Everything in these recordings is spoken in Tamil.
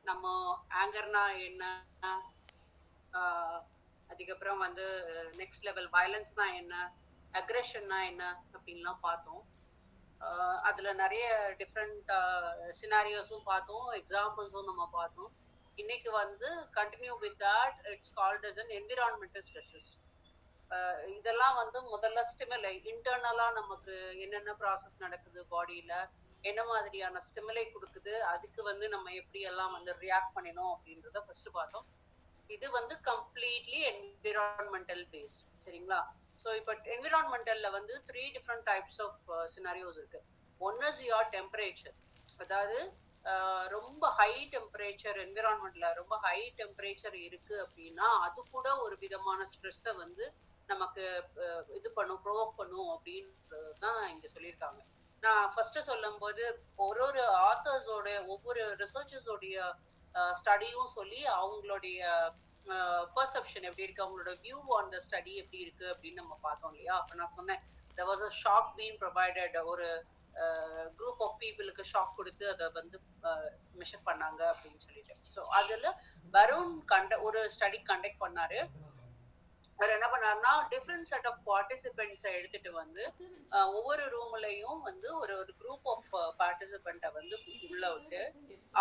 நம்ம ஆங்கர்னா என்ன, அதுக்கப்புறம் வந்து நெக்ஸ்ட் லெவல் வயலன்ஸ்னா என்ன, அக்ரெஷன்னா என்ன அப்படின்லாம் பார்த்தோம். அதுல நிறைய டிஃப்ரெண்ட் சினாரியோஸும் பார்த்தோம், எக்ஸாம்பிள்ஸும் நம்ம பார்த்தோம். இன்னைக்கு வந்து continue with that, it's called as an environmental stresses. இதெல்லாம் வந்து முதல்ல ஸ்டிமுலை இன்டர்னலா நமக்கு என்னென்ன ப்ராசஸ் நடக்குது பாடியில, என்ன மாதிரியான ஸ்டிமுலை கொடுக்குது, அதுக்கு வந்து நம்ம எப்படி எல்லாம் வந்து ரியாக்ட் பண்ணணும் அப்படின்றத ஃபர்ஸ்ட் பார்த்தோம். இது வந்து கம்ப்ளீட்லி என்விரான்மெண்டல் பேஸ்ட், சரிங்களா? ஸோ இப்போ என்விரான்மெண்டல்ல வந்து 3 டிஃப்ரெண்ட் டைப்ஸ் ஆஃப் சினாரியோஸ் இருக்கு. ஒன் இஸ் யுவர் டெம்பரேச்சர், அதாவது ரொம்ப ஹை டெம்பரேச்சர், என்விரான்மெண்ட்ல ரொம்ப ஹை டெம்பரேச்சர் இருக்கு அப்படின்னா அது கூட ஒரு விதமான ஸ்ட்ரெஸ்ஸை வந்து நமக்கு இது பண்ணும், ப்ரோவோக் பண்ணும் அப்படின்றது தான் இங்க சொல்லியிருக்காங்க. நான் ஃபர்ஸ்ட் சொல்லும் போது ஒரு ஒரு ஆத்தர்ஸோட ஒவ்வொரு ரிசர்ச்சர்ஸோடைய ஸ்டடியும் சொல்லி அவங்களுடைய பர்செப்ஷன் எப்படி இருக்கு, அவங்களோட வியூ ஆன் த ஸ்டடி எப்படி இருக்கு அப்படின்னு நம்ம பார்த்தோம் இல்லையா? அப்ப நான் சொன்னேன் there was a shock being provided, ஒரு குரூப் ஆஃப் பீப்புளுக்கு ஷாக் கொடுத்து அதை வந்து மெஷர் பண்ணாங்க அப்படின்னு சொல்லிட்டு. ஸோ அதுல வருண் ஒரு ஸ்டடி கண்டக்ட் பண்ணாரு. அவர் என்ன பண்ணாருன்னா டிஃப்ரெண்ட் செட் ஆஃப் பார்ட்டிசிபென்ட்ஸை எடுத்துட்டு வந்து ஒவ்வொரு ரூம்லையும் வந்து ஒரு ஒரு குரூப் ஆஃப் பார்ட்டிசிபெண்ட்டை வந்து உள்ள விட்டு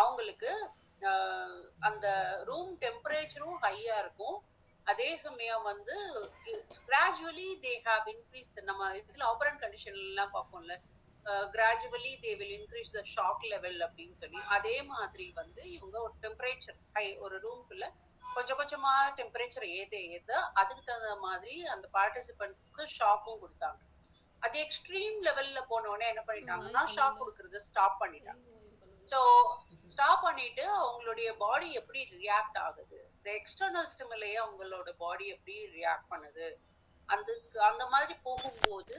அவங்களுக்கு அந்த ரூம் டெம்பரேச்சரும் ஹையா இருக்கும், அதே சமயம் வந்து கிராஜுவலி தே ஹாவ் இன்க்ரீஸ், நம்ம இதுல ஆப்பரண்ட் கண்டிஷன் எல்லாம் பார்ப்போம்ல, gradually they will increase the shock level அப்படின்னு சொல்லி, அதே மாதிரி வந்து இவங்க ஒரு டெம்பரேச்சர் ஹை, ஒரு ரூம்குள்ள கொஞ்சம் கொஞ்சமா டெம்பரேச்சர் ஏத்த அதுக்கு தகுந்த மாதிரி அந்த பார்ட்டிசிபென்ட்ஸ்க்கு ஷாக்கும் கொடுத்தாங்க. அது எக்ஸ்ட்ரீம் லெவல்ல போனோடனே என்ன பண்ணிட்டாங்கன்னா ஷாக் கொடுக்கறத ஸ்டாப் பண்ணிட்டாங்க. ஸோ ஸ்டாப் பண்ணிட்டு அவங்களுடைய பாடி எப்படி ரியாக்ட் ஆகுது, இந்த எக்ஸ்டர்னல் ஸ்டிமுலையே அவங்களோட பாடி எப்படி ரியாக்ட் பண்ணுது, அந்த மாதிரி போகும்போது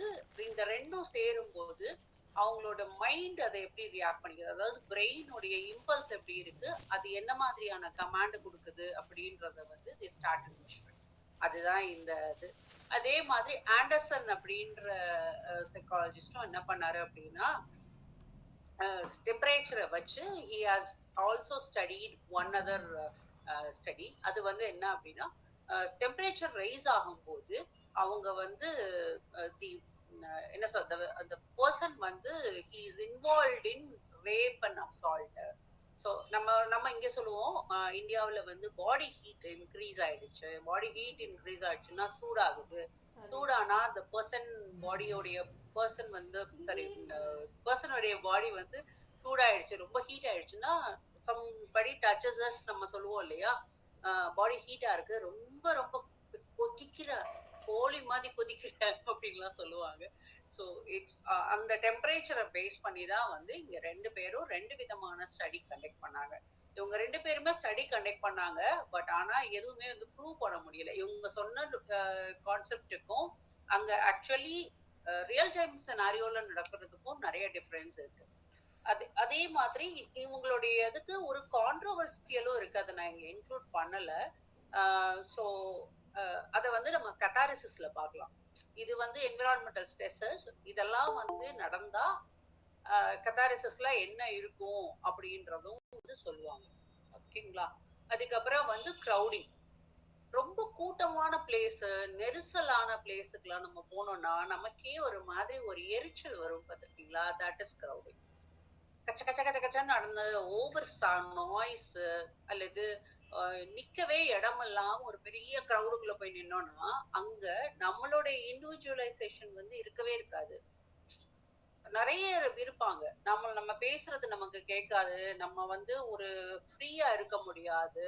இந்த ரெண்டும் சேரும் போது அவங்களோட மைண்ட் அதை எப்படி ரியாக்ட் பண்ணிக்குது, அதாவது பிரெயினுடைய இம்பல்ஸ் எப்படி இருக்கு, அது என்ன மாதிரியான கமாண்ட் கொடுக்குது அப்படின்றத வந்து தி ஸ்டார்ட் மெஷர்மெண்ட். அதுதான் இந்த இது. அதே மாதிரி ஆண்டர்சன் அப்படின்ற சைக்காலஜிஸ்டும் என்ன பண்ணாரு அப்படின்னா டெம்பரேச்சரை வச்சு he has also studied one other study. அது வந்து என்ன அப்படின்னா டெம்பரேச்சர் ரைஸ் ஆகும்போது அவங்க வந்து தி என்ன சொல்றது, அந்த பர்சன் வந்து he is involved in rape and assault. So நம்ம இங்க சொல்லுவோம் இந்தியாவில் வந்து பாடி ஹீட் இன்க்ரீஸ் ஆயிடுச்சு, பாடி ஹீட் இன்க்ரீஸ் ஆயிடுச்சுன்னா சூடாகுது, சூடானா அந்த பாடியோடைய பர்சன் வந்து சாரி பர்சனுடைய பாடி வந்து சூடாயிடுச்சு, ரொம்ப ஹீட் ஆயிடுச்சுன்னா சம்படி டச்சஸ் அஸ், நம்ம சொல்லுவோம் இல்லையா, பாடி ஹீட்டா இருக்கு, ரொம்ப ரொம்ப கொதிக்கிற கோழி மாதிரி கொதிக்கிற அப்படின்லாம் சொல்லுவாங்க. ஸோ இட்ஸ் அந்த டெம்பரேச்சரை பேஸ் பண்ணி தான் வந்து இங்க ரெண்டு பேரும் ரெண்டு விதமான ஸ்டடி கண்டக்ட் பண்ணாங்க. இவங்க ரெண்டு பேருமே ஸ்டடி கண்டக்ட் பண்ணாங்க, பட் ஆனா எதுவுமே வந்து ப்ரூவ் பண்ண முடியல. இவங்க சொன்ன கான்செப்டுக்கும் அங்க ஆக்சுவலி ரியல் டைம் சினாரியோல நடக்கிறதுக்கும் நிறைய டிஃபரன்ஸ் இருக்கு. அதே மாதிரி இவங்களுடைய இதுக்கு ஒரு கான்ட்ரோவர்சியலும் இருக்கு, அதை நான் இங்க இன்க்ளூட் பண்ணல. ஸோ அதை வந்து நம்ம கத்தாரிசிஸ்ல பார்க்கலாம். இது வந்து என்விரான்மெண்டல் ஸ்ட்ரெஸஸ், இதெல்லாம் வந்து நடந்தா கத்தாரிசிஸ்ல என்ன இருக்கும் அப்படின்றதும் வந்து சொல்லுவாங்க. ஓகேங்களா? அதுக்கப்புறம் வந்து க்ரௌடிங், ரொம்ப கூட்டமான பிளேஸ், நெரிசலான பிளேஸுக்குலாம் நம்ம போனோம்னா நமக்கே ஒரு மாதிரி ஒரு எரிச்சல் வரும், பார்த்துருக்கீங்களா? That is crowding. கச்ச கச்ச கச்ச கச்சன்னு நடந்த ஓவர் நாய்ஸ், அல்லது நிக்கவே இடம் இல்லாம ஒரு பெரிய கிரௌடுக்குள்ள போய் நின்னோம்னா அங்க நம்மளோட இண்டிவிஜுவலைசேஷன் வந்து இருக்கவே இருக்காது. நிறைய இருப்பாங்க, நம்ம பேசுறது நமக்கு கேட்காது, நம்ம வந்து ஒரு ஃப்ரீயா இருக்க முடியாது,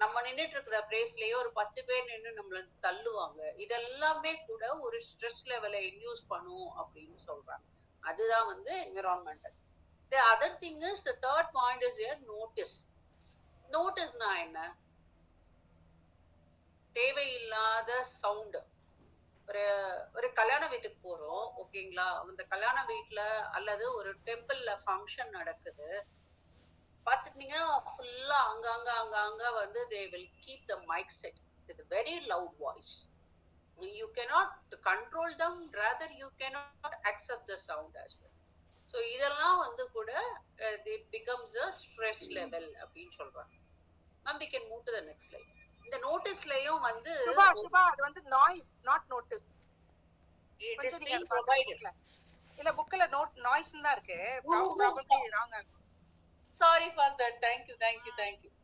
நம்ம நின்றுட்டு இருக்கிற பிளேஸ்லயே ஒரு 10 பேர் நின்று நம்மள தள்ளுவாங்க. இதெல்லாமே கூட ஒரு ஸ்ட்ரெஸ் லெவலை இன்டியூஸ் பண்ணும் அப்படின்னு சொல்றாங்க. அதுதான் வந்து environmental. The other thing is, the third point is here, notice. நோட்டீஸ்னா என்ன? தேவையில்லாத சவுண்ட். ஒரு ஒரு கல்யாண வீட்டுக்கு போறோம், ஓகேங்களா? அந்த கல்யாண வீட்டுல அல்லது ஒரு டெம்பிள்ல ஃபங்க்ஷன் நடக்குது, பாத்துட்டீங்கன்னா ஃபுல்லா அங்க வந்து they will keep the mic set with a very loud voice. You cannot control them, rather you cannot accept the sound as well. So இதெல்லாம் வந்து கூட it becomes a stress level அப்படின்னு சொல்றாங்க. Ma'am we can move to the next slide. இந்த நோட்டீஸ்லயும் வந்து சுபா அது வந்து noise not notice. it is being provided. இல்ல புக்ல நாய்ஸ் தான் இருக்கு. probably wrong. Sorry for that. Thank you.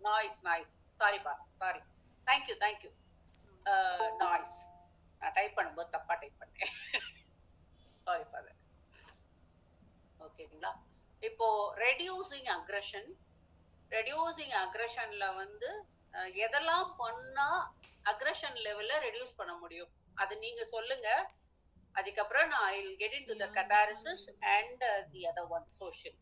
Nice. Sorry thank you noise நான் டைப் பண்ணும்போது தப்பா டைப் பண்ணேன். Sorry for that. ஓகேங்களா? இப்போ ரெடியூசிங் அக்ரெஷன்ல வந்து எதெல்லாம் பண்ணா அக்ரெஷன் லெவல்ல ரெடியூஸ் பண்ண முடியும் அது நீங்க சொல்லுங்க. அதுக்கப்புறம் நான் I will get into the catharsis and the other one social.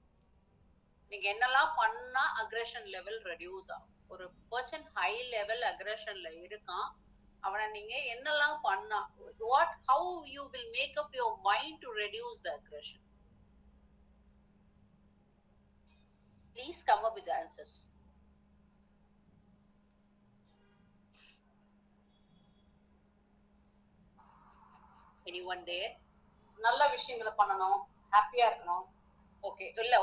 நீங்க என்னெல்லாம் பண்ணா அக்ரெஷன் லெவல் ரெடியூஸ் ஆகும்? ஒரு பர்சன் ஹை லெவல் அக்ரெஷன்ல இருக்கான், அவனை நீங்க என்னெல்லாம் பண்ணா, how you will make up your mind to reduce the aggression? Please come up with the answers. Anyone there? நல்ல விஷயங்களை பண்ணணும், ஹாப்பியா இருக்கணும். ஓகே, இல்ல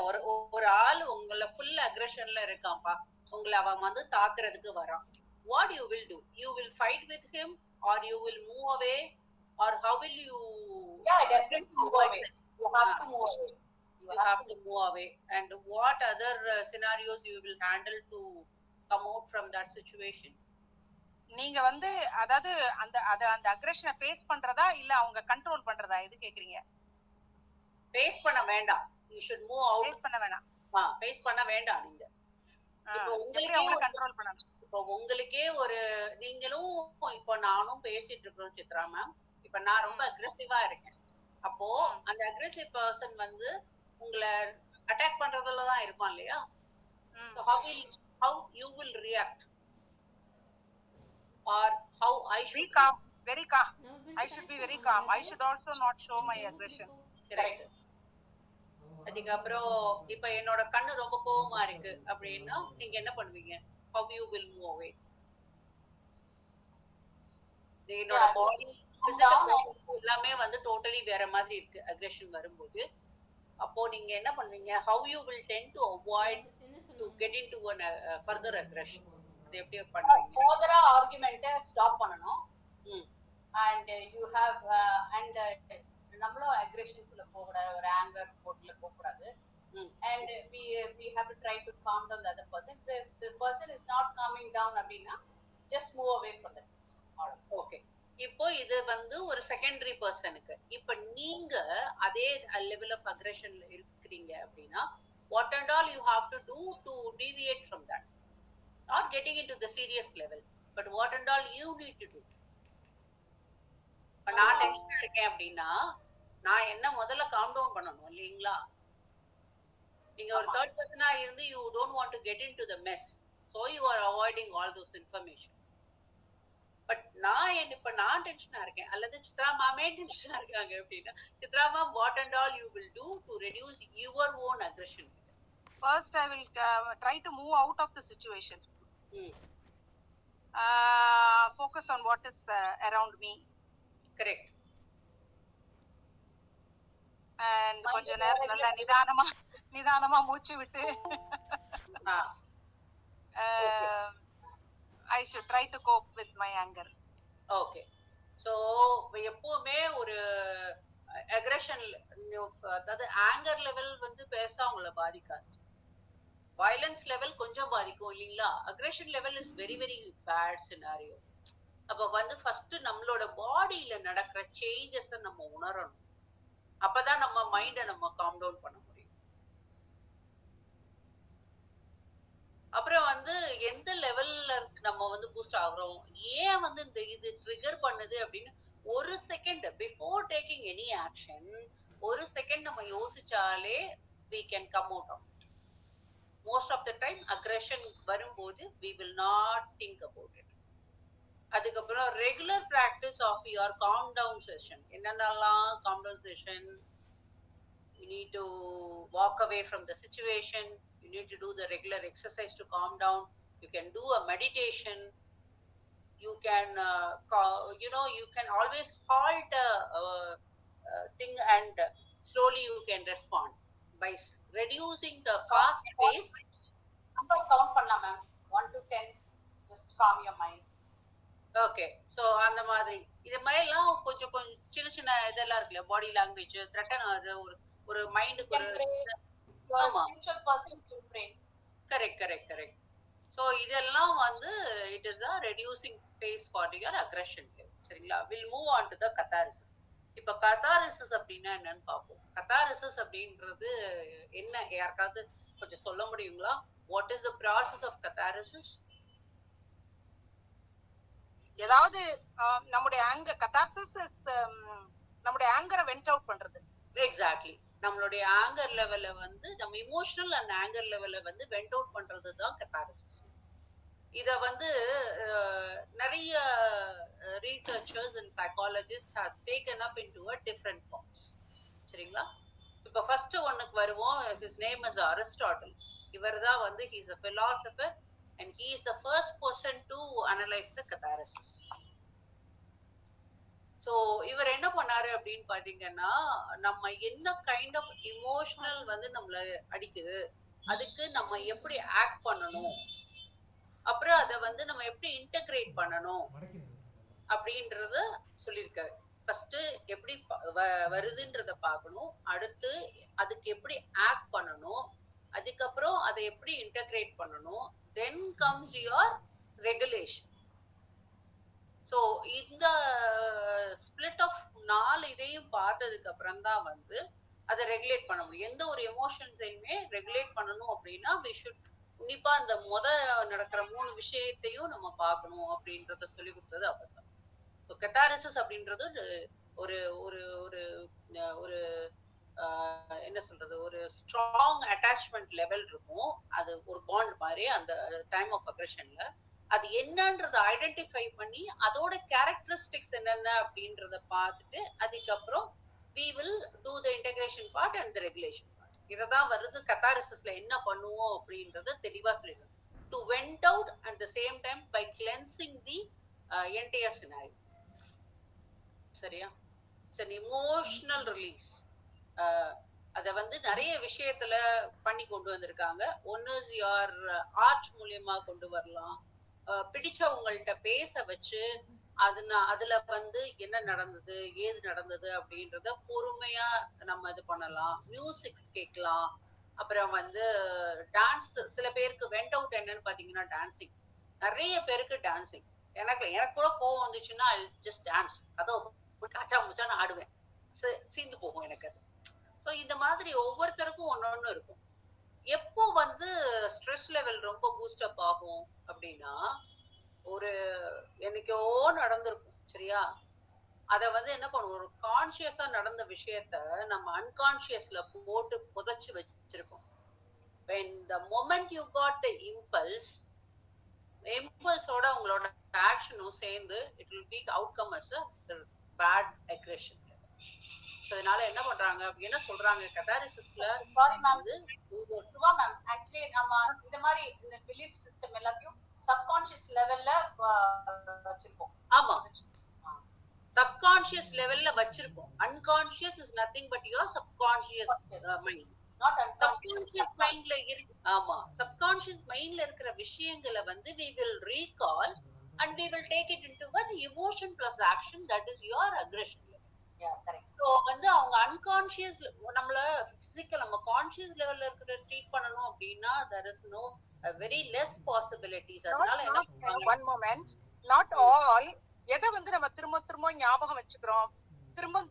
ஒரு ஆள் உங்களை ஃபுல் அக்ரெஷன்ல இருக்கான்ப்பா, உங்களை அவன் வந்து தாக்குறதுக்கு வரான். What you will do? You will fight with him or you will move away or how will you? Yeah, definitely move away. You have to move away. You have to move away. And what other scenarios you will handle to come out from that situation? நீங்க வந்து அதாவது அந்த அக்ரெஷனை ஃபேஸ் பண்றதா இல்ல அவங்க கண்ட்ரோல் பண்றதா எது கேக்குறீங்க? ஃபேஸ் பண்ண வேண்டாம். You should move out. Face பண்ண வேண்டாம். ஃபேஸ் பண்ண வேண்டாம். நீங்க இப்போ உங்களுக்கு கண்ட்ரோல் பண்ணணும். இப்போ உங்களுக்கே ஒரு நீங்களும் இப்போ நானும் பேசிட்டு இருக்கிறோம் சித்ரா மேம். இப்ப நான் ரொம்ப அக்ரெசிவா இருக்கேன். அப்போ அந்த அக்ரெசிவ் பர்சன் வந்து உங்களை அட்டாக் பண்றதுல தான் இருக்கும் இல்லையா? So how you will react or how I should be calm, very calm. I should be very calm. I should also not show my aggression. Correct. அதுக்கப்புறம் இப்ப என்னோட கண்ணு ரொம்ப கோவமா இருக்கு அப்படின்னா நீங்க என்ன பண்ணுவீங்க? How you will move away? என்னோட பாடி எல்லாமே வந்து டோட்டலி வேற மாதிரி இருக்கு அக்ரெஷன் வரும்போது. அப்போ நீங்க என்ன பண்ணுவீங்க? How you will tend to avoid to get into a further aggression? அது எப்படி பண்ணுவீங்க? ஃபர்தரா ஆர்குமெண்ட்டை ஸ்டாப் பண்ணணும். and you have and நம்மளும் அக்ரெஷனுக்குள்ள போக கூடாது, ஒரு ஆங்கர் போட்ல போக கூடாது. and we have to try to calm down the other person. The person is not calming down அப்படின்னா just move away from that person. Okay, இப்போ இது வந்து ஒரு செகண்டரி பர்சனுக்கு. இப்ப நீங்க அதே லெவல் ஆஃப் அக்ரெஷன்ல இருக்கிறீங்க அப்படின்னா what and all you have to do to deviate from that, not getting into the serious level, but what and all you need to do. நான் டென்ஷனா இருக்கேன் அப்படின்னா நான் என்ன முதல்ல காம் டவுன் பண்ணணும் இல்லைங்களா? நீங்க ஒரு தேர்ட் பர்சனா இருந்து you don't want to get into the mess, so you are avoiding all those information. But இப்ப நான் டென்ஷனா இருக்கேன் அல்லது சித்ரா மாமே டென்ஷனா இருக்காங்க அப்படின்னா Chitra ma'am what and all you will do to reduce your own aggression? First I will try to move out of the situation. Focus on what is around me. Correct. and கொஞ்ச நேரம் நல்லா நிதானமா மூச்சு விட்டு I should try to cope with my anger. Okay, so எப்பவுமே ஒரு அக்ரெஷன் அதாவது ஆங்கர் லெவல் வந்து பெருசா உங்களை பாதிக்காது, வயலன்ஸ் லெவல் கொஞ்சம் பாதிக்கும் இல்லைங்களா? Aggression level is very very bad scenario. அப்ப வந்து ஃபர்ஸ்ட் நம்மளோட பாடியில நடக்கிற சேஞ்சஸ் நம்ம உணரணும். அப்பதான் நம்ம மைண்டை நம்ம காம் டவுன் பண்ண முடியும். அப்புறம் வந்து எந்த லெவல்ல நம்ம வந்து பூஸ்ட் ஆகுறோம், ஏன் வந்து இந்த இது ட்ரிகர் பண்ணுது அப்படின்னு ஒரு second before taking any action ஒரு செகண்ட் நம்ம யோசிச்சாலே we can come out of it. Most of the time aggression வரும்போது we will not think about it. அதுக்கப்புறம் regular practice of your calm down session. என்னென்னலாம் calm down session? you need to walk away from the situation, you need to do the regular exercise to calm down, you can do a meditation, you can you can always halt a thing and slowly you can respond. by reducing the fast pace. Number count பண்ணலாம் ma'am. 1 to 10 just calm your mind. Okay, so அந்த மாதிரி இது மாதிரிலாம் கொஞ்சம் கொஞ்சம் சின்ன சின்ன இதெல்லாம் இருக்குல்ல, பாடி லாங்குவேஜ் த்ரெட்டன் ஆகுது, ஒரு ஒரு மைண்டுக்கு ஒரு ஆமா கரெக்ட் கரெக்ட் கரெக்ட். ஸோ இதெல்லாம் வந்து it is a reducing pace for your aggression. சரிங்களா? Will move on to the catharsis. இப்ப கத்தாரிசிஸ் அப்படின்னா என்னன்னு பார்ப்போம். கத்தாரிசிஸ் அப்படின்றது என்ன, யாருக்காவது கொஞ்சம் சொல்ல முடியுங்களா? What is the process of catharsis? ஏதாவது நம்முடைய ஆங்கர் கத்தாரிசிஸ் நம்முடைய ஆங்கரை வென்ட் அவுட் பண்றது. எக்ஸாக்ட்லி, நம்மளுடைய ஆங்கர் லெவல்ல வந்து நம்ம இமோஷனல் அண்ட் ஆங்கர் லெவல்ல வந்து வென்ட் அவுட் பண்றது தான் கத்தாரிசிஸ். இத வந்து நிறைய researchers and psychologist has taken up into a different forms. சரிங்களா? இப்ப ஃபர்ஸ்ட் ஒன்னுக்கு வருவோம். His name is Aristotle. இவர் தான் வந்து he is a philosopher and he is the first person to analyze the catharsis. So இவர் என்ன பண்ணாரு அப்படின்னு பாத்தீங்கன்னா, நம்ம என்ன கைண்ட் ஆஃப் இமோஷனல் வந்து நம்மள அடிக்குது, அதுக்கு நம்ம எப்படி ஆக்ட் பண்ணணும், அப்புறம் அதை வந்து நம்ம எப்படி இன்டகிரேட் பண்ணணும் அப்படின்றத சொல்லியிருக்காரு. ஃபர்ஸ்ட் எப்படி வருதுன்றத பார்க்கணும், அடுத்து அதுக்கு எப்படி ஆக்ட் பண்ணணும், அதுக்கப்புறம் அதை எப்படி இன்டகிரேட் பண்ணணும், then comes your regulation. So இந்த ஸ்பிளிட் ஆஃப் 4 இதையும் பார்த்ததுக்கு அப்புறம் தான் வந்து அதை ரெகுலேட் பண்ண முடியும். எந்த ஒரு எமோஷன்ஸையுமே ரெகுலேட் பண்ணணும் அப்படின்னா வி ஷுட் கண்டிப்பா அந்த நடக்கிற 3 விஷயத்தையும் நம்ம பார்க்கணும் அப்படின்றத சொல்லி கொடுத்தது அப்பதான். ஸோ கத்தாரிசிஸ் அப்படின்றது ஒரு ஒரு ஒரு ஒரு என்ன சொல்றது, ஒரு ஸ்ட்ராங் அட்டாச்மெண்ட் லெவல் இருக்கும். அது ஒரு பாண்ட் மாதிரி அந்த டைம் ஆஃப் அக்ரெஷன்ல அது என்னன்றத ஐடென்டிஃபை பண்ணி அதோட கேரக்டரிஸ்டிக்ஸ் என்னென்ன அப்படின்றத பார்த்துட்டு அதுக்கப்புறம் we will do the integration part and the regulation part. இததான் வருது கத்தாரிசிஸ்ல என்ன பண்ணுவோம் அப்படின்றத தெளிவா சொல்லிடுறோம். To vent out at the same time by cleansing the entire scenario. சரியா? It's an emotional release. அத வந்து நிறைய விஷயத்துல பண்ணி கொண்டு வந்திருக்காங்க. ஒன்னு யுவர் ஆர்ட் மூலியமா கொண்டு வரலாம், பிடிச்சவங்கள்ட்ட பேச வச்சு அதுல வந்து என்ன நடந்தது ஏது நடந்தது அப்படின்றத பொறுமையா நம்ம இது பண்ணலாம். மியூசிக்ஸ் கேட்கலாம். அப்புறம் வந்து டான்ஸ். சில பேருக்கு வெண்ட் அவுட் என்னன்னு பாத்தீங்கன்னா டான்சிங். நிறைய பேருக்கு டான்சிங். எனக்கு கூட கோவம் வந்துச்சுன்னா ஜஸ்ட் டான்ஸ், கதவை காச்சா முச்சான்னு ஆடுவேன், சீந்து போகும் எனக்கு அது. ஸோ இந்த மாதிரி ஒவ்வொருத்தருக்கும் ஒன்னொன்னு இருக்கும். எப்போ வந்து ஸ்ட்ரெஸ் லெவல் ரொம்ப பூஸ்ட் அப் ஆகும் அப்படின்னா, ஒரு என்னைக்கோ நடந்திருக்கும். சரியா? அத வந்து என்ன பண்ணுவோம், ஒரு கான்சியஸா நடந்த விஷயத்த நம்ம அன்கான்சியஸ்ல போட்டு புதைச்சு வச்சிருக்கோம். when the moment you got the impulseோட உங்களோட ஆக்ஷனும் சேர்ந்து it will be outcome as a bad aggression. அதனால என்ன பண்றாங்க, என்ன சொல்றாங்க கத்தாரிசிஸ்ல, சாரி மேம், சுவா மேம், ஆக்சுவலி நம்ம இந்த மாதிரி இந்த பிலீஃப் சிஸ்டம் எல்லாத்தையும் சப்கான்ஷியஸ் லெவல்ல வச்சிருக்கோம். ஆமா, சப்கான்ஷியஸ் லெவல்ல வச்சிருக்கோம். Unconscious is nothing but your subconscious mind. Not subconscious மைண்ட்ல இருக்கு. ஆமா, சப்கான்ஷியஸ் மைண்ட்ல இருக்கிற விஷயங்களை வந்து we will recall and we will take it into what emotion plus action, that is your aggression. So வந்து அவங்க அன்கான்ஷியஸ் நம்மள பிசிக்கல் நம்ம கான்ஷியஸ் லெவல்ல இருக்கிற ட்ரீட் பண்ணணும் அப்படின்னா there is no very less possibilities. அதனால என்ன பண்ணுவாங்க, one moment, not all எதை வந்து நம்ம திரும்ப ஞாபகம் வச்சுக்கிறோம்,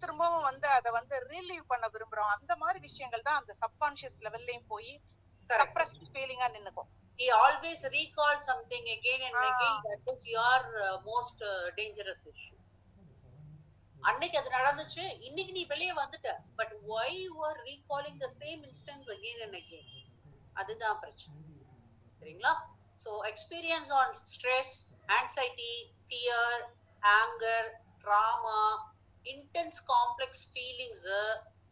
திரும்பவும் வந்து அதை வந்து ரீலீவ் பண்ண விரும்புறோம், அந்த மாதிரி விஷயங்கள் தான் அந்த சப்கான்ஷியஸ் லெவல்லயும் போய் suppressed ஃபீலிங்கா நின்னுக்கும். he always recall something again and again. That is your most dangerous issue. அன்னைக்கு அது நடந்துச்சு, இன்னைக்கு நீ வெளியே வந்துட்ட, but why you are recalling the same instance again and again? அதுதான் பிரச்சனை. சரிங்களா? So experience on stress, anxiety, fear, anger, trauma, intense complex feelings,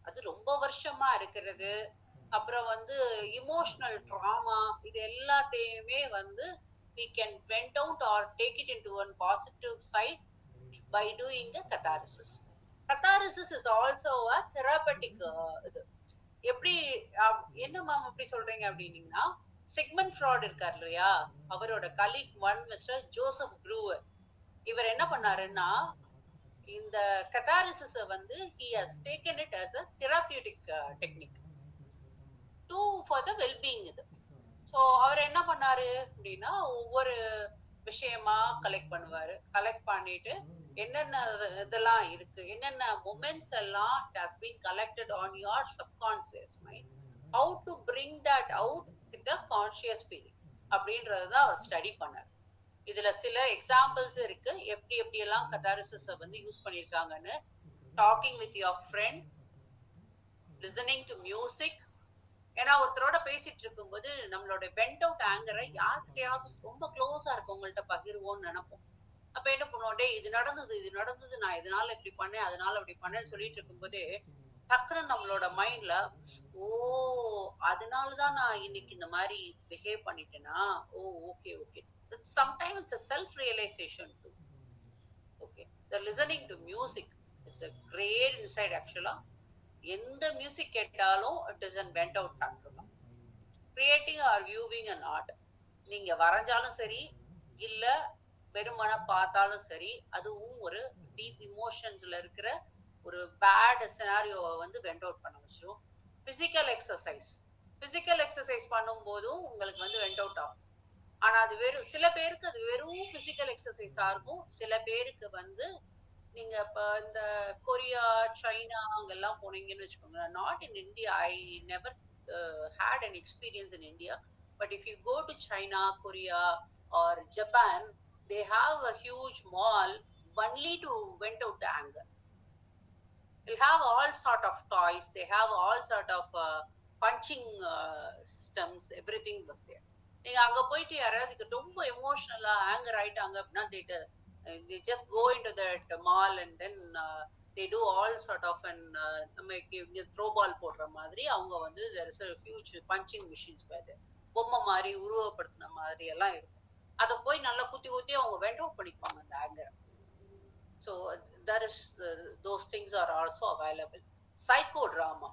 அது ரொம்ப வருஷமா இருக்கிறது, அப்புறம் வந்து emotional trauma, இது எல்லாத்தையுமே வந்து we can vent out or take it into one positive side by doing the catharsis. Catharsis is also a therapeutic எப்படி என்ன மேம் அப்படி சொல்றீங்க அப்படின்னீங்கன்னா, சிக்மண்ட் ஃப்ராய்ட் இருக்கார் இல்லையா, அவரோட colleague one mister Joseph Brewer, இவர் என்ன பண்ணாருன்னா இந்த கத்தாரிசிஸ வந்து he has taken it as a therapeutic technique to for the well being இது. ஸோ அவர் என்ன பண்ணாரு அப்படின்னா, ஒவ்வொரு விஷயமா கலெக்ட் பண்ணுவாரு. கலெக்ட் பண்ணிட்டு என்னென்ன இதெல்லாம் இருக்கு, என்னென்ன மொமெண்ட்ஸ் எல்லாம் it has been collected on your subconscious mind, how to bring that out with the conscious feeling அப்படின்றத அவர் ஸ்டடி பண்ணார். இதுல சில எக்ஸாம்பிள்ஸ் இருக்கு, எப்படி எப்படி எல்லாம் கத்தாரிசிஸ வந்து யூஸ் பண்ணிருக்காங்கன்னு. Talking with your friend, listening to music. ஏன்னா ஒருத்தரோட பேசிட்டு இருக்கும்போது நம்மளோட வெண்ட் அவுட் ஆங்கரை யார்கிட்டயாவது ரொம்ப க்ளோஸா இருக்கவங்கள்ட்ட பகிர்வோம்னு நினைப்போம். அப்ப என்ன பண்ணுவோம், டே இது நடந்தது, நான் இதனால இப்படி பண்ணேன், அதனால அப்படி பண்ணேன்னு சொல்லிட்டு இருக்கும்போது டக்குன்னு நம்மளோட மைண்ட்ல, ஓ அதனாலதான் நான் இன்னைக்கு இந்த மாதிரி பிஹேவ் பண்ணிட்டேனா, oh okay okay. Sometimes it's a self-realization too. Okay, the listening to music, it's a great insight actually. எந்த மியூசிக் கேட்டாலும் it is an went out factor தான். Creating or viewing an art, நீங்க வரைஞ்சாலும் சரி இல்ல வெறுமன பார்த்தாலும் சரி, அதுவும் ஒரு டீப் இமோஷன்ஸ்ல இருக்கிற ஒரு பேட் சினாரியோவை வந்து வெண்ட் அவுட் பண்ண வச்சிரும். பிசிக்கல் எக்ஸசைஸ் பண்ணும்போதும் உங்களுக்கு வந்து வெண்ட் அவுட் ஆகும். ஆனா அது வெறும் சில பேருக்கு அது வெறும் பிசிக்கல் எக்ஸசைஸா இருக்கும். சில பேருக்கு வந்து நீங்க இப்ப இந்த கொரியா, சைனா அங்கெல்லாம் போனீங்கன்னு வச்சுக்கோங்க. Not in India, I never had an experience in India, but if you go to China, Korea or Japan, they have a huge mall only to vent out the anger. They'll have all sort of toys, they have all sort of punching systems, everything was there. நீங்க அங்க போயிட்டு யாராவது ரொம்ப எமோஷனலா ஆங்கர் ஆயிட்டாங்க அப்படின்னா they just go into that mall and then they do all sort of an நம்ம த்ரோ பால் போடுற மாதிரி அவங்க வந்து there is a huge punching machines there, பொம்மை மாதிரி உருவப்படுத்தின மாதிரி எல்லாம் இருக்கும். அதை போய் நல்லா குத்தி குத்தி அவங்க வெண்ட் அவுட் பண்ணிக்குவாங்க அந்த ஆங்கரை. So there is those things are also available. Psychodrama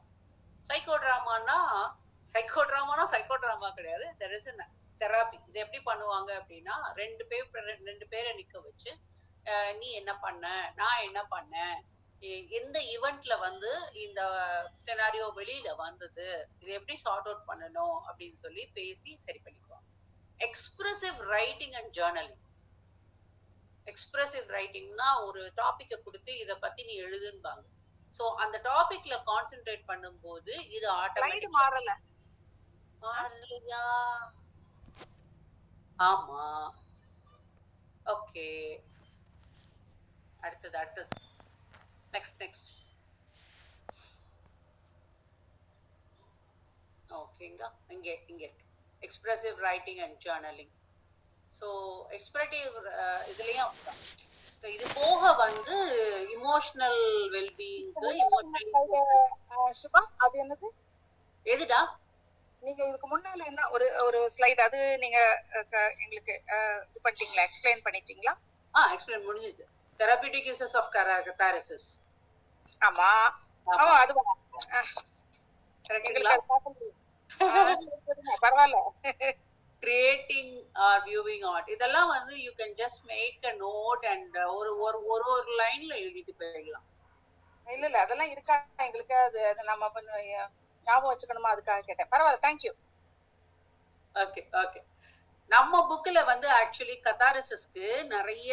கிடையாது, there is a தெராப்பி. இது எப்படி பண்ணுவாங்க அப்படின்னா, ரெண்டு பேரை நிக்க வச்சு, நீ என்ன பண்ண, நான் என்ன பண்ணேன், எந்த ஈவெண்ட்ல வந்து இந்த சினாரியோ வெளியில வந்தது, இது எப்படி சார்ட் அவுட் பண்ணணும் அப்படின்னு சொல்லி பேசி சரி பண்ணிக்குவாங்க. Expressive writing and journaling. Expressive ரைட்டிங்னா ஒரு டாபிக்கை கொடுத்து இதை பத்தி நீ எழுதுன்பாங்க. சோ அந்த டாபிக்ல கான்சென்ட்ரேட் பண்ணும்போது இது ஆட்டோமேட்டிக் மாறலையா? ஆமா, ஓகே. அடுத்தது நெக்ஸ்ட் ஓகேங்களா? இங்க இருக்கு expressive writing and journaling. So expressive இதுலயும் இது போக வந்து இமோஷனல் வெல்பீயிங்க்கு சுபா, அது என்னது எதுடா? நீங்க இதுக்கு முன்னால என்ன ஒரு ஸ்லைட் அது நீங்க எங்களுக்கு இது பண்ணிட்டீங்களா, எக்ஸ்பிளைன் பண்ணிட்டீங்களா? எக்ஸ்பிளைன் முடிஞ்சிச்சு. Therapeutic uses of catharsis. ஆமா அதுவா? பரவாயில்ல. creating or viewing art, இதெல்லாம் வந்து you can just make a note and ஒரு லைன்ல எழுதிட்டு போயிடலாம். இல்ல அதெல்லாம் இருக்கா எங்களுக்கு, அது நம்ம ஞாபகம் வச்சுக்கணுமா, அதுக்காக கேட்டேன். பரவாயில்ல, தேங்க்யூ. ஓகே. நம்ம புக்ல வந்து ஆக்சுவலி கத்தாரிசிஸ்க்கு நிறைய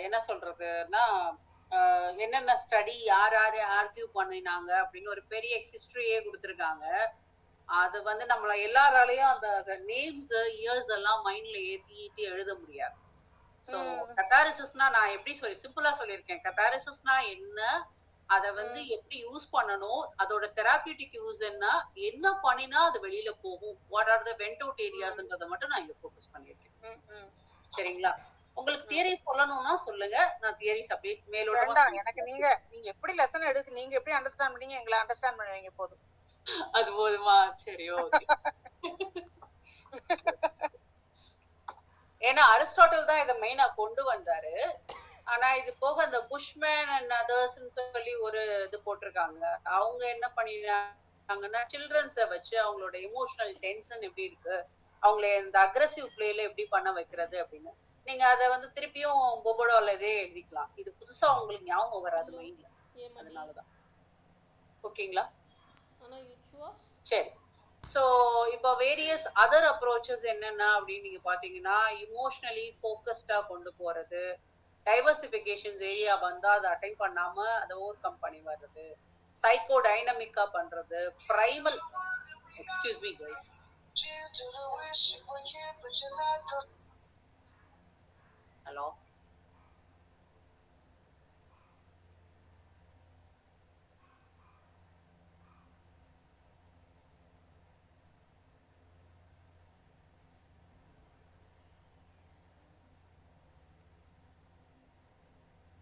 என்ன சொல்றதுன்னா, என்னென்ன ஸ்டடி யார் ஆர்கியூ பண்ணினாங்க அப்படின்னு ஒரு பெரிய ஹிஸ்டரியே கொடுத்துருக்காங்க. அது வந்து நம்மள எல்லாராலையும் அந்த நேம்ஸ் இயர்ஸ் எல்லாம் மைண்ட்ல ஏத்தி எழுத முடியாது. சோ கத்தாரிசிஸ்னா நான் எப்படி சிம்பிளா சொல்லியிருக்கேன். கத்தாரிசிஸ்னா என்ன, அதை வந்து எப்படி யூஸ் பண்ணணும், அதோட தெராபியூட்டிக் யூஸ் என்ன பண்ணினா அது வெளியில போகும், what are the vent out ஏரியாஸ்ன்றதை மட்டும் நான் இங்க ஃபோக்கஸ் பண்ணிருக்கேன். சரிங்களா? உங்களுக்கு தியரி சொல்லணும்னா சொல்லுங்க, நான் தியரிஸ் அப்படியே மேலோட. எனக்கு நீங்க எப்படி லெசன் எடுத்து நீங்க எப்படி அண்டர்ஸ்டாண்ட் பண்ணீங்க, எங்களை அண்டர்ஸ்டாண்ட் பண்ணுவீங்க போதும். அது போதுமா? சரி, ஓகே. ஏன்னா அரிஸ்டாட்டில் தான் இதை மெயினா கொண்டு வந்தாரு. ஆனா இது போக அந்த புஷ்மேன் அண்ட் அதர்ஸ்ன்னு சொல்லி ஒரு இது போட்டிருக்காங்க. அவங்க என்ன பண்ணிருக்காங்கன்னா சில்ட்ரன்ஸை வச்சு அவங்களோட எமோஷனல் டென்ஷன் எப்படி இருக்கு, அவங்களை இந்த அக்ரஸிவ் பிளேல எப்படி பண்ண வைக்கிறது அப்படின்னு நீங்க அதை வந்து திருப்பியும் பொபடோல இதே எழுதிக்கலாம். இது புதுசா உங்களுக்கு ஞாபகம் வராது மைண்ட்ல, அதனாலதான். ஓகேங்களா? சரி. ஸோ இப்போ வேரியஸ் அதர் அப்ரோச்சஸ் என்னென்ன அப்படின்னு நீங்க பாத்தீங்கன்னா இமோஷனலி ஃபோக்கஸ்டா கொண்டு போறது, டைவர்சிபிகேஷன்ஸ் ஏரியா வந்தா அதை அட்டைன் பண்ணாம அதை ஓவர் கம் பண்ணி வர்றது, சைக்கோ டைனமிக்கா பண்றது, primal excuse me guys. Hello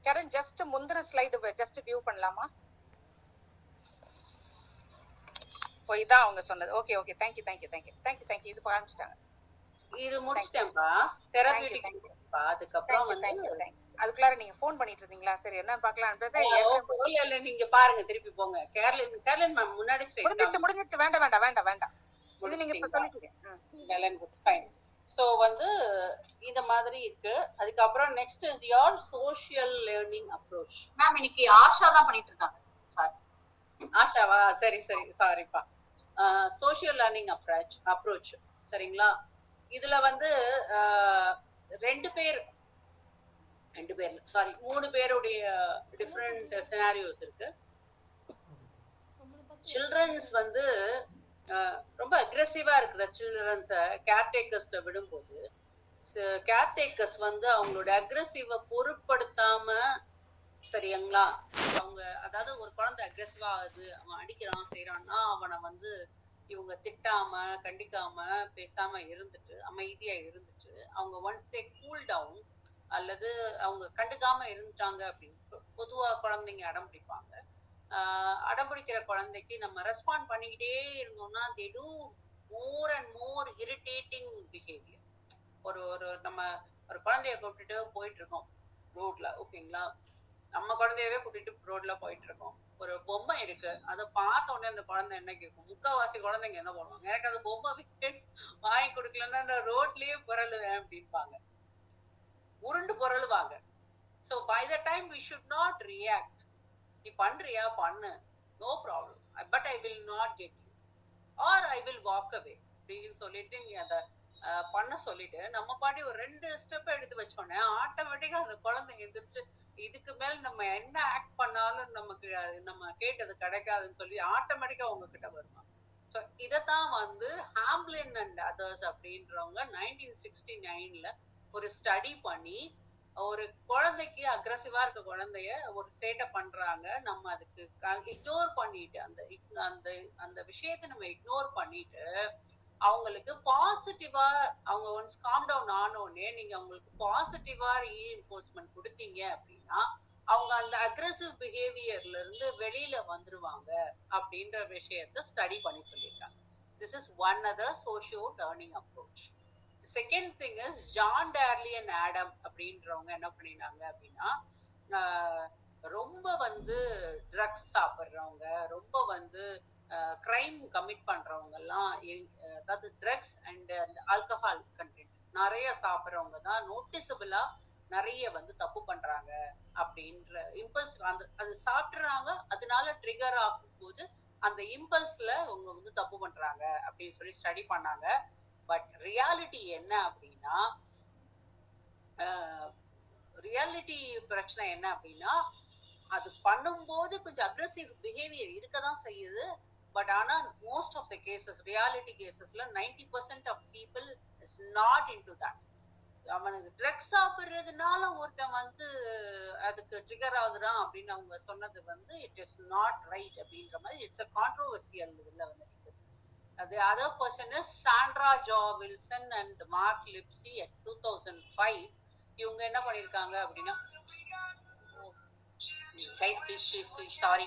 Charan, just முந்திர ஸ்லைடு ஜஸ்ட் வியூ பண்ணலாமா? ஓ இதான் அவங்க சொன்னது. Okay okay, thank you thank you thank you thank you thank you. இது காமிச்சிட்டாங்க. இது முடிச்சிட்டேன்ப்பா, தெரபியூட்டிக். அதுக்கப்புறம் வந்து அதுக்குள்ளார நீங்க ஃபோன் பண்ணிட்டு இருந்தீங்களா? சரி என்ன பார்க்கலாம். இல்ல நீங்க பாருங்க, திருப்பி போங்க. கேர்லின் மேம் முன்னாடி முடிஞ்சிச்சு. வேண்டாம் வேண்டாம் வேண்டாம் வேண்டாம், இது நீங்க இப்ப சொல்லிட்டீங்க. ஃபைன். சோ வந்து இந்த மாதிரி இருக்கு. அதுக்கப்புறம் next is your social learning approach. Ma'am இன்னைக்கு ஆஷா தான் பண்ணிட்டு இருக்காங்க. Sorry, Oshawa? சரி சரி, சாரிப்பா. சோஷியல் லேர்னிங் அப்ரோச் சரிங்களா? இதுல வந்து ரெண்டு பேர் சாரி 3 பேருடைய டிஃப்ரெண்ட் சினாரியோஸ் இருக்கு. சில்ட்ரன்ஸ் வந்து ரொம்ப அக்ரெசிவா இருக்கிற சில்ட்ரன்ஸை கேர்டேக்கர்ஸ்ட விடும்போது கேர்டேக்கர்ஸ் வந்து அவங்களோட அக்ரெசிவ பொருட்படுத்தாம, சரிங்களா, அவங்க அதாவது ஒரு குழந்தை அக்ரெசிவா ஆகுது, அவன் அடிக்கிறான் செய்யறான்னா அவனை வந்து இவங்க திட்டாம கண்டிக்காம பேசாம இருந்துட்டு அமைதியா இருந்துட்டு அவங்க ஒன்ஸ் தே கூல் டவுன் அல்லது அவங்க கண்டுக்காம இருந்துட்டாங்க அப்படின்னு பொதுவா குழந்தைங்க அடம் பிடிப்பாங்க. அடம் பிடிக்கிற குழந்தைக்கு நம்ம ரெஸ்பாண்ட் பண்ணிக்கிட்டே இருந்தோம்னா they do more and more irritating behavior. ஒரு நம்ம ஒரு குழந்தைய கூப்பிட்டுட்டு போயிட்டு இருக்கோம் ரோட்ல, ஓகேங்களா, நம்ம குழந்தையவே கூட்டிட்டு ரோட்ல போயிட்டு இருக்கோம். ஒரு பொம்மை இருக்கு, அதை பார்த்த உடனே அந்த குழந்தை என்ன கேட்கும்? முக்காவாசி குழந்தைங்க என்ன பண்ணுவாங்க? எனக்கு அந்த பொம்மை வாங்கி கொடுக்கலன்னா நான் ரோட்லயே புரளுவேன் அப்படின்பாங்க, உருண்டு புரளுவாங்க. So by the time we should not react. நீ பண்றியா பண்ணு, no problem, but I will not get you or I will walk away அப்படின்னு சொல்லிட்டு நீ அதை பண்ண சொல்லிட்டு நம்ம பாட்டி ஒரு 2 ஸ்டெப் எடுத்து வச்சோன்னே ஆட்டோமேட்டிக்கா அந்த குழந்தை எந்திரிச்சு இதுக்கு மேல நம்ம என்ன ஆக்ட் பண்ணாலும் நமக்கு நம்ம கேட்டது கிடைக்காதுன்னு சொல்லி ஆட்டோமேட்டிக்கா உங்ககிட்ட வருவாங்க. ஸோ இதைத்தான் வந்து ஹாம்லின் அண்ட் அதர்ஸ் அப்படின்றவங்க 1969ல ஒரு ஸ்டடி பண்ணி ஒரு குழந்தைக்கு அக்ரெசிவா இருக்க குழந்தைய ஒரு சேட்டை பண்றாங்க, நம்ம அதுக்கு இக்னோர் பண்ணிட்டு அந்த அந்த விஷயத்தை நம்ம இக்னோர் பண்ணிட்டு அவங்களுக்கு பாசிட்டிவா அவங்க ஒன்ஸ் காம் டவுன் ஆனோடனே நீங்க அவங்களுக்கு பாசிட்டிவா ரீஎன்ஃபோர்ஸ்மெண்ட் கொடுத்தீங்க அப்படின்னா அவங்க அந்த அக்ரெசிவ் பிஹேவியர்ல இருந்து வெளியில வந்துருவாங்க அப்படின்ற விஷயத்த ஸ்டடி பண்ணி சொல்லியிருக்காங்க. This is one other socio learning approach. Second thing is John Darley and Adam அப்படின்றவங்க என்ன பண்ணினாங்க அப்படின்னா ரொம்ப வந்து ட்ரக்ஸ் சாப்பிட்றவங்க, ரொம்ப வந்து கிரைம் கமிட் பண்றவங்க எல்லாம், அதாவது ட்ரக்ஸ் அண்ட் அந்த ஆல்கஹால் கண்டென்ட் நிறைய சாப்பிட்றவங்க தான் நோட்டிசபிளா நிறைய வந்து தப்பு பண்றாங்க அப்படின்ற இம்பல்ஸ் அந்த அது சாப்பிட்றாங்க, அதனால ட்ரிகர் ஆகும் போது அந்த இம்பல்ஸ்ல அவங்க வந்து தப்பு பண்றாங்க அப்படின்னு சொல்லி ஸ்டடி பண்ணாங்க. பட் ரியாலிட்டி என்ன அப்படின்னா ரியாலிட்டி பிரச்சனை என்ன அப்படின்னா அது பண்ணும்போது கொஞ்சம் அக்ரெசிவ் பிஹேவியர் இருக்கதான் செய்யுது. பட் ஆனா most of the cases reality கேசஸ்ல 90% of people is not into that. அவனுக்கு ட்ரக்ஸ் சாப்பிடுறதுனால ஒருத்தன் வந்து அதுக்கு ட்ரிகர் ஆகுறான் அப்படின்னு அவங்க சொன்னது வந்து இட் இஸ் நாட் ரைட் அப்படின்ற மாதிரி இட்ஸ் அ கான்ட்ரோவர்சியல் இதுல வந்து the other person is Sandra Jo Wilson and Mark Lipsy at 2005. இவங்க என்ன பண்ணிருக்காங்க அப்படின்னா guys please sorry.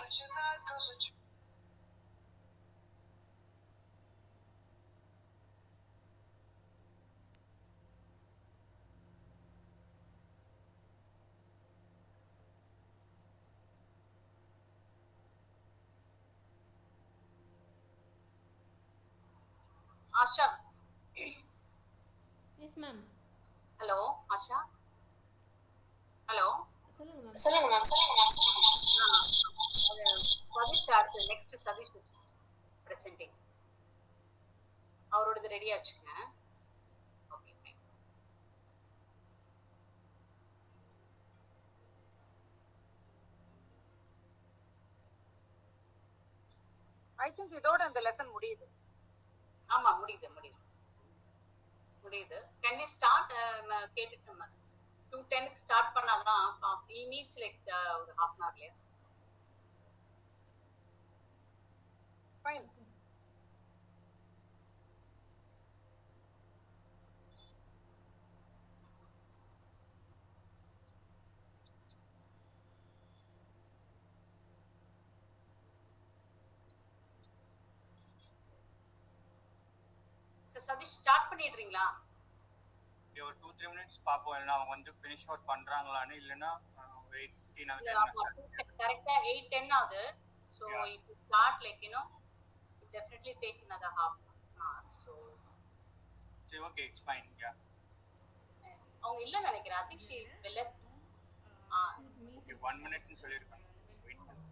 Asha. Yes ma'am. Hello Asha. Hello சொல்லுங்க மேம். சொல்லுங்க மேம். சதீஷ் அடுத்து நெக்ஸ்ட் சதீஷ் பிரசன்டிங். அவரோடது ரெடி ஆச்சுங்க. Okay fine. ஐ திங்க் இதோட அந்த லெசன் முடியுது. ஆமா முடியுது. கேன் வி ஸ்டார்ட் கேட்டுட்டு நம்ம 2:10 ஸ்டார்ட் பண்ணாதான் he needs like ஒரு half an hourலயே. ஃபைன். சதீஷ் ஸ்டார்ட் பண்ணிடுறீங்களா? ஒரு 2-3 மினிட்ஸ் பாப்போம். இல்லைன்னா அவங்க வந்து ஃபினிஷ் அவுட் பண்றாங்களான்னு, இல்லைன்னா 8:15 ஆகுது. கரெக்டா 8:10 ஆகுது. So if you start like you know it definitely take another half hour. So okay, it's fine. Yeah. அவங்க இல்ல நினைக்கிறேன். I think she left. Okay, 1 minute னு சொல்லிருக்காங்க. வெயிட் பண்ணு.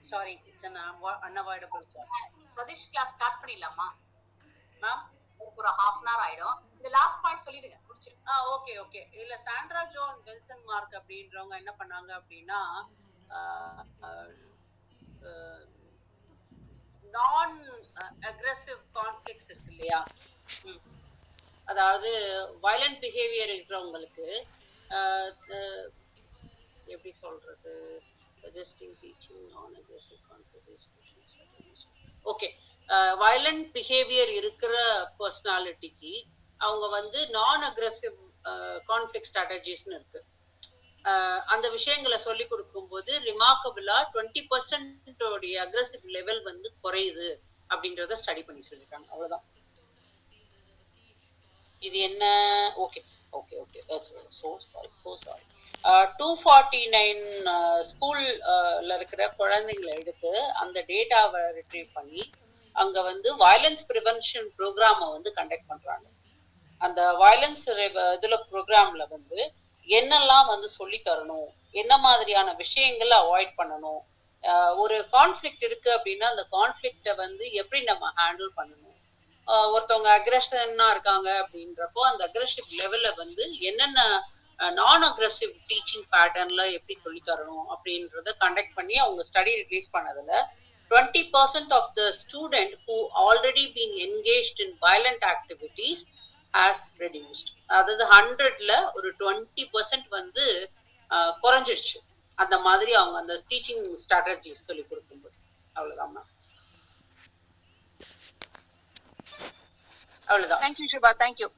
Sorry, it's an unavoidable thought. Sathish class start பண்ணிடலாமா மேம்? ஒரு half an hour ஆயிடும். இந்த லாஸ்ட் பாயிண்ட் சொல்லிடுங்க, முடிச்சிருங்க. ஓகே. இல்ல சாண்ட்ரா ஜோன் வில்சன் மார்க் அப்படின்றவங்க என்ன பண்ணாங்க அப்படின்னா நான் அக்ரெசிவ் கான்ஃப்ளிக்ட்ஸ் இருக்கு இல்லையா, அதாவது வயலண்ட் பிஹேவியர் இருக்கிறவங்களுக்கு எப்படி சொல்றது, சஜஸ்டிங் டீச்சிங் நான் aggressive conflict. Okay, violent behaviour இருக்கிற பர்சனாலிட்டிக்கு அவங்க வந்து நான் அக்ரெசிவ் கான்ஃப்ளிக்ட் ஸ்ட்ராட்டஜிஸ்ன்னு இருக்கு. அந்த விஷயங்களை சொல்லி கொடுக்கும்போது ரிமார்க்கபிளா 20% அக்ரெசிவ் லெவல் வந்து குறையுது அப்படின்றத ஸ்டடி பண்ணி சொல்லியிருக்காங்க. அவ்வளவுதான். இது என்ன? ஓகே. So sorry. 249 ஸ்கூல்ல இருக்கிற குழந்தைங்களை எடுத்து அந்த டேட்டாவை ரிட்ரீவ் பண்ணி அங்க வந்து வயலன்ஸ் ப்ரிவென்ஷன் ப்ரோக்ராமை வந்து கண்டக்ட் பண்றாங்க. அந்த வயலன்ஸ் இதுல ப்ரோக்ராம்ல வந்து என்னெல்லாம் வந்து சொல்லி தரணும், என்ன மாதிரியான விஷயங்களை அவாய்ட் பண்ணணும், ஒரு கான்ஃப்ளிக்ட் இருக்கு அப்படின்னா அந்த கான்ஃப்ளிக்டை வந்து எப்படி நம்ம ஹேண்டில் பண்ணணும், ஒருத்தவங்க அக்ரெஷனா இருக்காங்க அப்படின்றப்போ அந்த அக்ரெசிவ் லெவல்ல வந்து என்னென்ன நான் அக்ரெசிவ் டீச்சிங் பேட்டர்ன்ல எப்படி சொல்லி தரணும் அப்படின்றத கண்டக்ட் பண்ணி அவங்க ஸ்டடி ரிலீஸ் பண்ணதுல 20% of the student who already been engaged in violent activities has reduced. அதாவது 100ல ஒரு 20% வந்து குறைஞ்சிடுச்சு. அந்த மாதிரி அவங்க அந்த டீச்சிங் ஸ்ட்ராட்டஜிஸ் சொல்லி கொடுக்கும்போது. அவ்வளவுதான். தேங்க்யூ சுபா. தேங்க்யூ.